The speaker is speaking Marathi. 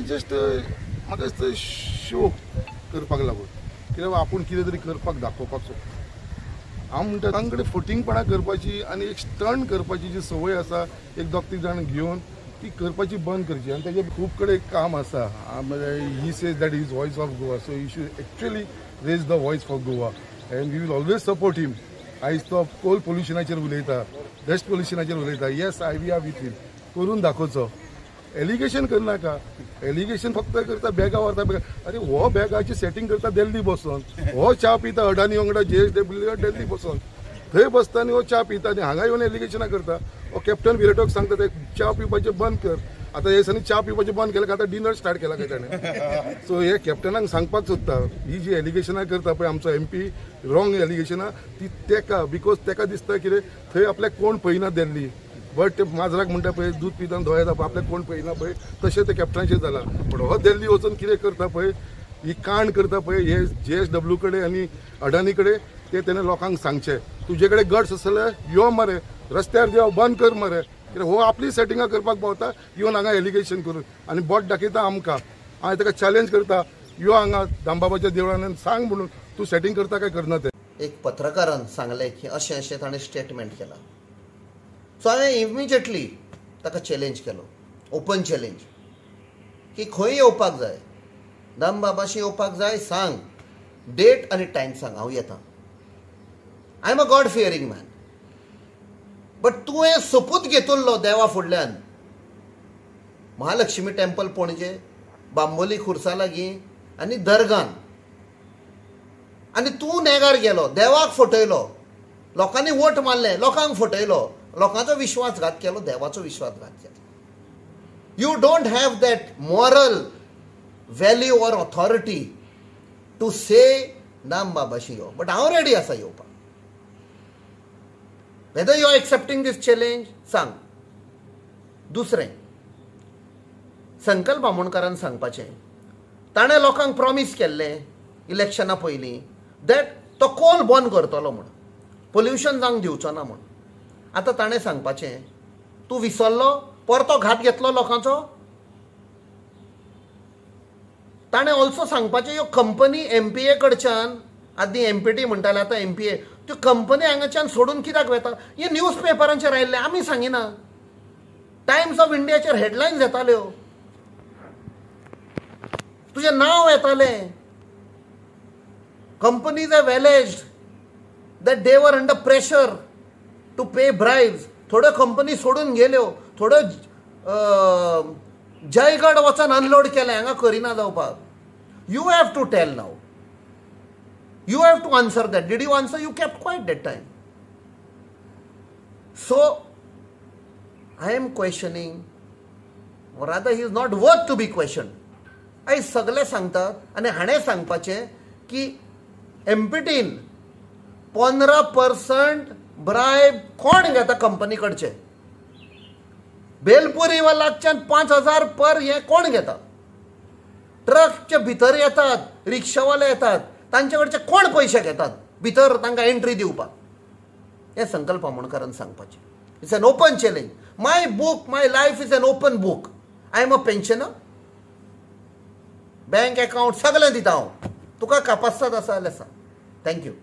जस्ट म्हाका दिसता शो करपाक लागून कित्याक आपूण कितें तरी करपाक दाखोवपाक सोदता। हांव म्हणटा तांचे कडेन फटिंगपणां करपाची आनी एक स्टंट करपाची जी संवय आसा एक दोग तीग जाण घेवन ती करपाची बंद करची आनी तेजें खूब कडेन काम आसा। He says that is voice of Goa, so you should actually raise the voice for Goa and we will always support him. आयज तो कोल पोल्युशनाचेर उलयता, डस्ट पोल्युशनाचेर उलयता, yes I we are with him, करून दाखोवचो। एलिगेशन करनाका, एलिगेशन फक्त करता बॅगा व्हरता बॅगा, अरे हो बॅगाची सेटिंग करता दिल्ली बसून, हो च्या पिता अडानी वांगडा JSW दिल्ली बसून थंय बसता आनी हो च्या पिता आनी हांगा येवन एलिगेशनां करता। हो कॅप्टन विराटोक सांगता ते च्या पिवपाचें बंद कर, आतां हे दिसांनी च्या पिवपाचें बंद केलें आतां डिनर स्टार्ट केला काय ताणें। सो हे कॅप्टनाक सांगपाक सोदता ही जी एलिगेशनां करता पळय आमचो MP रॉंग एलिगेशनां ती तेका, बिकॉज तेका दिसता कितें थंय आपल्याक कोण पळयना दिल्ली, बट ते माजराक म्हणटा पळय दूध पिता दोळे जाता आपल्याक कोण पळयना पळय तशें ते कॅप्टनाचेर जाला। पूण हो दिल्ली वचून कितें करता पळय, ही कांड करता पळय हे JSW कडेन आनी अडानी कडेन ते तेणें लोकांक सांगचें तुजे कडेन गट्स आसले यो मरे रस्त्यार देव बंद कर मरे, कित्याक हो आपली सेटिंगां करपाक पावता येवन हांगा एलिगेशन करून आनी बोट दाखयता आमकां। हांवें ताका चॅलेंज करता यो हांगा दामबाबाच्या देवळान सांग म्हणून तूं सेटिंग करता काय करना तें। एक पत्रकारान सांगलें की अशें अशें ताणें स्टेटमेंट केलां, सो हांवें इमिजिएटली ताका चॅलेंज केलो, ओपन चॅलेंज की खंय येवपाक जाय, दामबाबाशी येवपाक जाय सांग, डेट आनी टायम सांग, हांव येतां। I am a God fearing man, but तुवें सोपूत घेतिल्लो देवा फुडल्यान महालक्ष्मी टेंपल पणजे, बांबोली खुर्सा लागीं आनी दर्गान, आनी तूं नेगार गेलो, देवाक फटयलो, लोकांनी वोट मारले, लोकांक फटयलो, लोकांचो विश्वासघात केलो, देवाचो विश्वासघात केलो। You don't have that moral value or authority to say दामबाबाशी यो, बट हांव रेडी आसा येवपाक। Whether you are accepting this challenge सांग। दुसरें, संकल्प बामणकारान सांगपाचें, ताणें लोकांक प्रॉमीस केल्लें इलेक्शना पयलीं दॅट तो कोल बंद करतलो म्हूण, पोल्युशन जावंक दिवचो ना म्हूण। आतां ताणें सांगपाचें तूं विसरलो, परतो घात घेतलो लोकांचो। ताणें ऑल्सो सांगपाचें ह्यो कंपनी MPA कडच्यान, आदी MPT म्हणटाले आतां MPA, त्यो कंपनी हांगाच्यान सोडून कित्याक वता? हे न्यूज पेपरांचेर आयिल्ले, आमी सांगिना। टायम्स ऑफ इंडियाचेर हेडलायन्स येताल्यो, तुजें नांव येतालें। Companies have alleged that they were under pressure to pay bribes. थोड्यो कंपनी सोडून गेल्यो, थोड्यो जयगड वचून अनलोड केले, हांगा करिना जावपाक। You have to tell now, you have to answer that. Did you answer? You kept quiet that time. So I am questioning, or rather he is not worth to be questioned. I सगळे सांगतात आनी हाणें सांगपाचें की MPTन 15% ब्रायब कोण घेता कंपनी कडचे? बेलपुरी वालाच्यान 5000 पर हे कोण घेता? ट्रकचे भितर येतात, रिक्षावाले येतात, तांचे कडचे कोण पयशे घेतात भितर तांकां एंट्री दिवपाक? हें संकल्प बामणकारान सांगपाचें। It's an open challenge. My book, my life is an open book. I am a pensioner, bank account सगळें दिता हांव, तुका कापासत आसा जाल्यार सांग। थँक्यू।